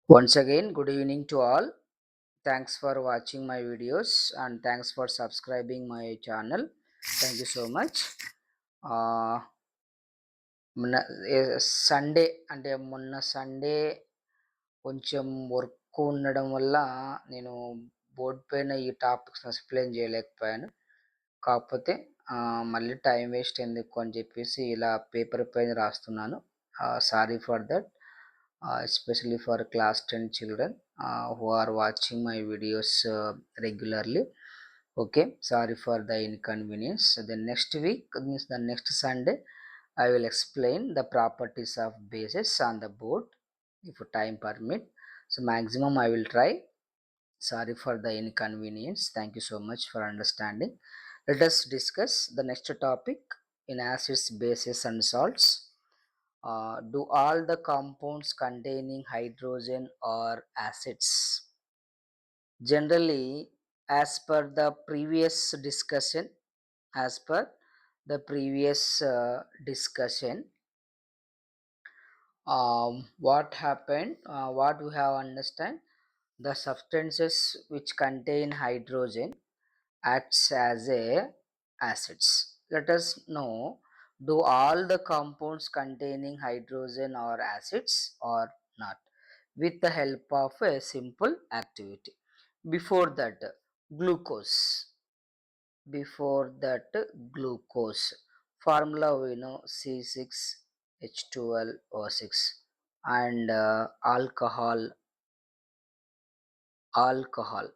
Once again, good evening to all. Thanks for watching my videos and thanks for subscribing my channel. Thank you so much. Uh, Sunday అంటే మొన్న Sunday కొంచెం work ఉండడం వల్ల నేను board పైన ఈ topics explain చేయలేకపోయాను. కాకపోతే మళ్ళీ టైం వేస్ట్ ఎందుకు అని చెప్పేసి ఇలా పేపర్ పైన రాస్తున్నాను. Sorry for that. Especially for class 10 children who are watching my videos regularly. Okay, sorry for the inconvenience. The next week means the next Sunday I will explain the properties of bases on the board if time permit. So maximum I will try. Sorry for the inconvenience. Thank you so much for understanding. Let us discuss the next topic in acids, bases and salts. Do all the compounds containing hydrogen or acids? Generally, as per the previous discussion, as per the previous discussion, what happened? What we have understand? The substances which contain hydrogen acts as a acids. Let us know, do all the compounds containing hydrogen or acids or not, with the help of a simple activity. Before that, glucose. Before that, glucose. Formula we know C6H12O6 and alcohol. Alcohol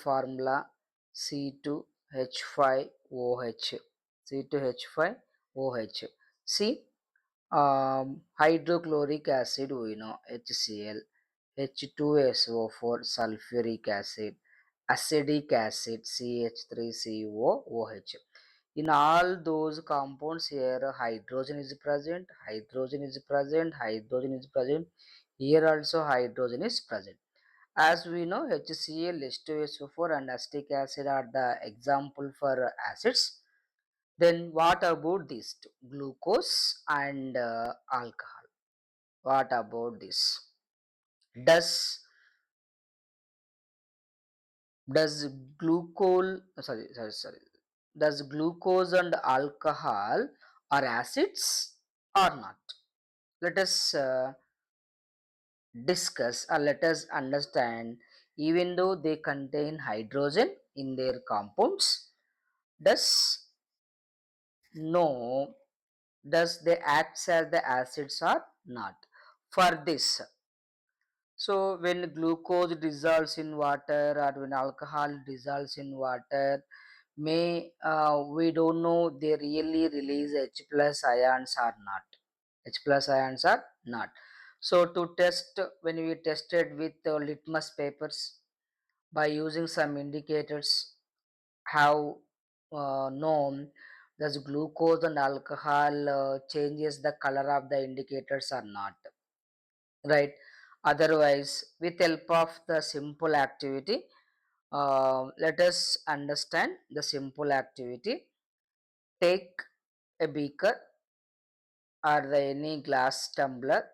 formula C2H5OH. C2H5OH. See, hydrochloric acid we know HCl, H2SO4 sulfuric acid, acetic acid CH3COOH. In all those compounds here hydrogen is present, hydrogen is present, hydrogen is present. Here also hydrogen is present. As we know, HCl, H2SO4 and acetic acid are the example for acids. Then what about this two? Glucose and alcohol? What about this? Does does does glucose and alcohol are acids or not? Let us discuss or let us understand. Even though they contain hydrogen in their compounds, does no does they act as the acids or not? For this, so when glucose dissolves in water or when alcohol dissolves in water, may we don't know they really release H plus ions or not. H plus ions or not. So to test, when we tested with litmus papers by using some indicators, have known does glucose and alcohol changes the color of the indicators or not, right? Otherwise, with help of the simple activity, let us understand the simple activity. Take a beaker or any glass tumbler,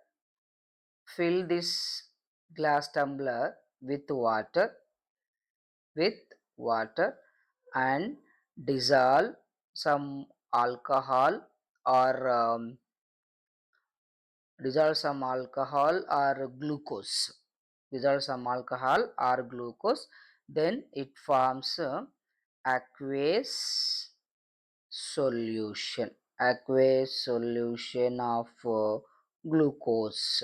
fill this glass tumbler with water and dissolve some alcohol or glucose. Dissolve some alcohol or glucose, then it forms aqueous solution. Aqueous solution of glucose.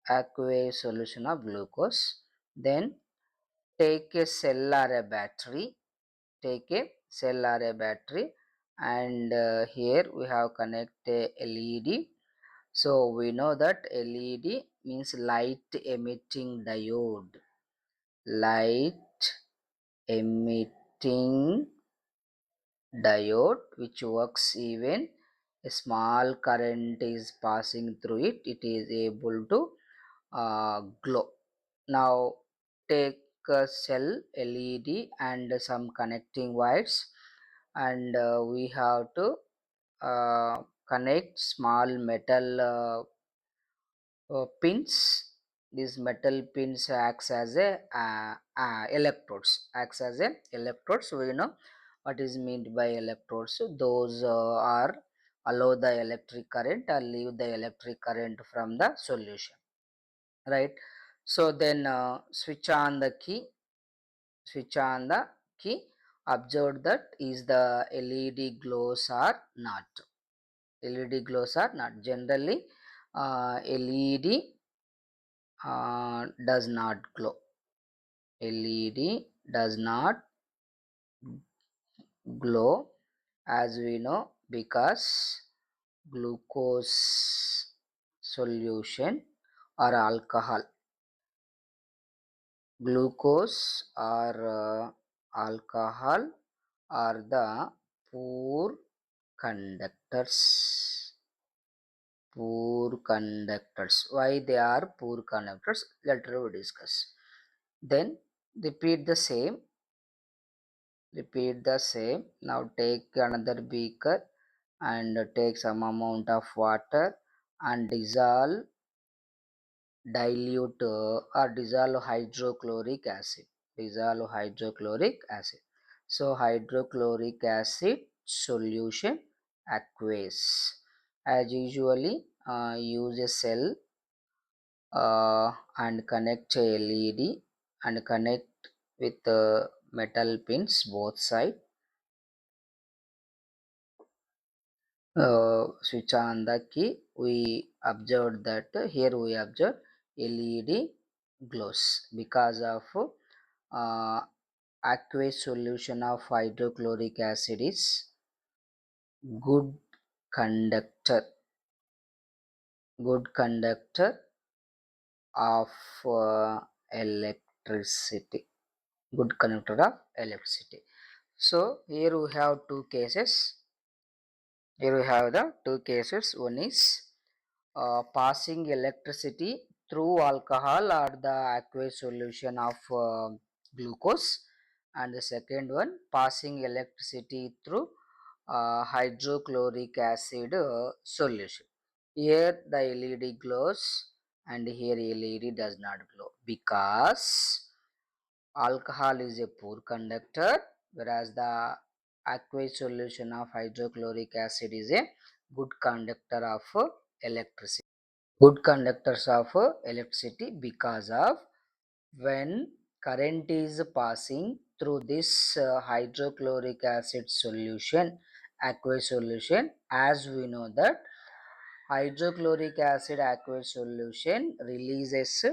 Aqueous solution of glucose. Then take a cell or a battery. Take a cell or a battery, and here we have connected a LED. So we know that LED means light emitting diode. Light emitting diode, which works even a small current is passing through it, it is able to glow. Now take a cell LED and some connecting wires, and we have to connect small metal pins. These metal pins acts as a electrodes, acts as a electrodes. So you know what is meant by electrodes. Those are allow the electric current or leave the electric current from the solution, right? So then switch on the key, switch on the key, observe that is the led glows or not. Led glows or not. Generally led does not glow. Led does not glow, as we know, because glucose solution or alcohol, glucose or alcohol are the poor conductors. Poor conductors. Why they are poor conductors, later we discuss. Then repeat the same, repeat the same. Now take another beaker and take some amount of water and dissolve, dilute or dissolve hydrochloric acid. Dissolve hydrochloric acid. So hydrochloric acid solution aqueous. As usually use a cell and connect a led and connect with metal pins both side. Switch on the key, we observed that here we observe led glows because of aqueous solution of hydrochloric acid is good conductor, good conductor of electricity, good conductor of electricity. So here we have two cases. Here we have the two cases. One is passing electricity through alcohol or the aqueous solution of glucose, and the second one passing electricity through hydrochloric acid solution. Here the led glows and here led does not glow because alcohol is a poor conductor, whereas the aqueous solution of hydrochloric acid is a good conductor of electricity. Good conductors of electricity because of when current is passing through this hydrochloric acid solution, aqueous solution, as we know that hydrochloric acid aqueous solution releases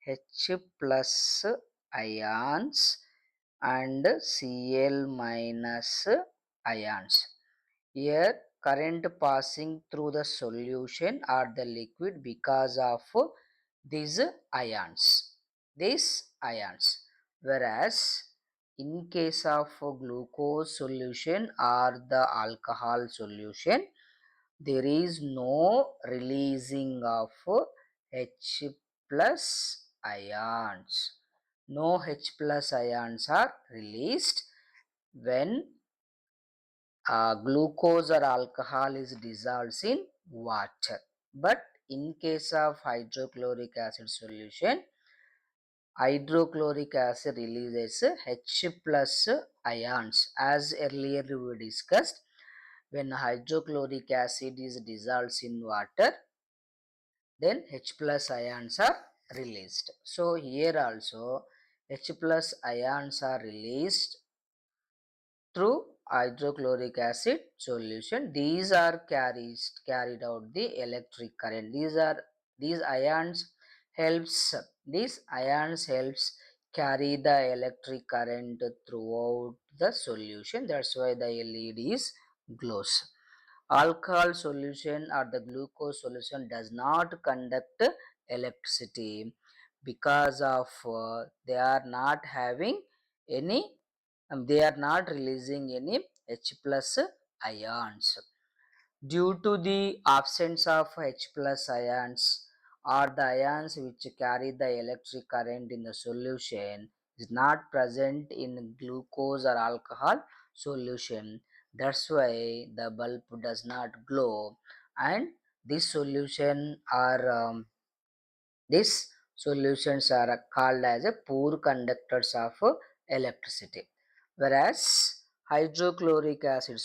H plus ions and Cl minus ions. Here current passing through the solution or the liquid because of these ions. These ions. Whereas in case of glucose solution or the alcohol solution, there is no releasing of H plus ions. No H plus ions are released when glucose or alcohol is dissolved in water. But in case of hydrochloric acid solution, hydrochloric acid releases H plus ions. As earlier we discussed, when hydrochloric acid is dissolved in water, then H plus ions are released. So here also H plus ions are released through hydrochloric acid solution. These are carried out the electric current. These ions helps, these ions helps carry the electric current throughout the solution. That's why the led is glows. Alcohol solution or the glucose solution does not conduct electricity because of they are not having any, they are not releasing any H plus ions. Due to the absence of H plus ions or the ions which carry the electric current in the solution is not present in glucose or alcohol solution. That's why the bulb does not glow. and this solution are these solutions are called as a poor conductors of electricity. Whereas hydrochloric acid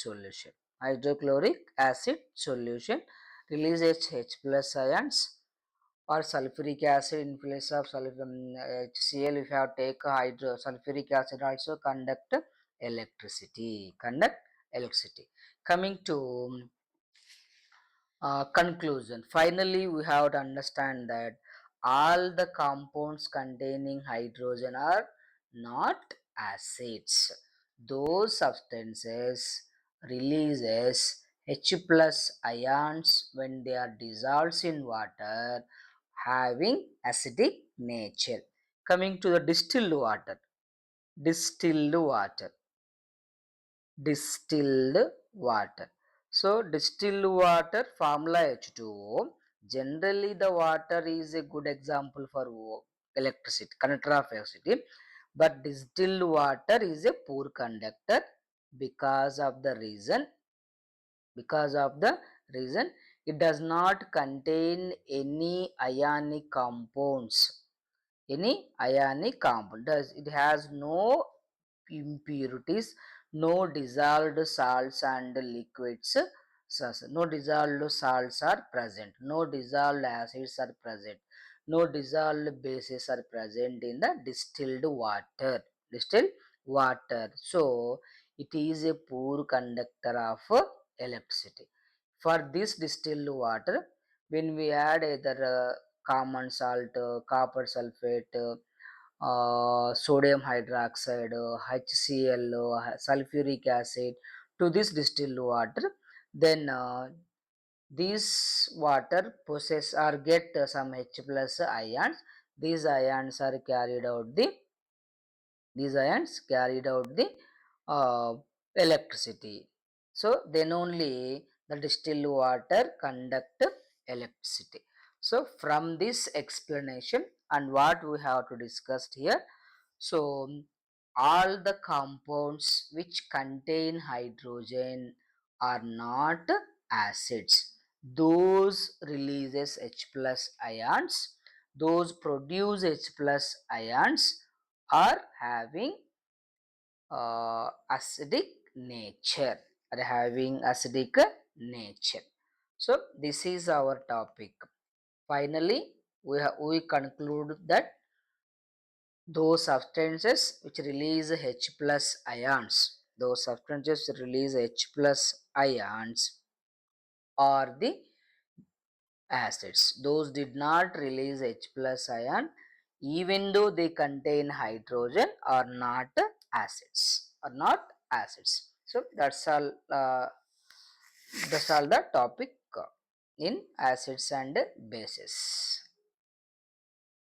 solution releases H plus ions, or sulfuric acid in place of HCl. If you have take hydro sulfuric acid also conduct electricity. Coming to conclusion. Finally, we have to understand that all the compounds containing hydrogen are not acids. Those substances releases H plus ions when they are dissolved in water having acidic nature. Coming to the distilled water distilled water. So distilled water formula H2O. Generally the water is a good example for electricity, conductor of electricity, but distilled water is a poor conductor because of the reason because of the reason it does not contain any ionic compound. Does it has no impurities, no dissolved salts and liquids. No dissolved salts are present, no dissolved acids are present, no dissolved bases are present in the distilled water. So it is a poor conductor of electricity. For this distilled water, when we add either common salt, copper sulfate, sodium hydroxide, HCl, sulfuric acid to this distilled water, then this water possess or get some H plus ions. These ions are carried out the these ions carried out the uh, electricity. So then only the distilled water conduct electricity. So from this explanation and what we have to discuss here, so all the compounds which contain hydrogen are not acids. Those releases H plus ions, those produce H plus ions are having acidic nature So this is our topic. Finally, we conclude that those substances which release H plus ions, are the acids. Those did not release H plus ion, even though they contain hydrogen, are not acids. So that's all the topic in acids and bases.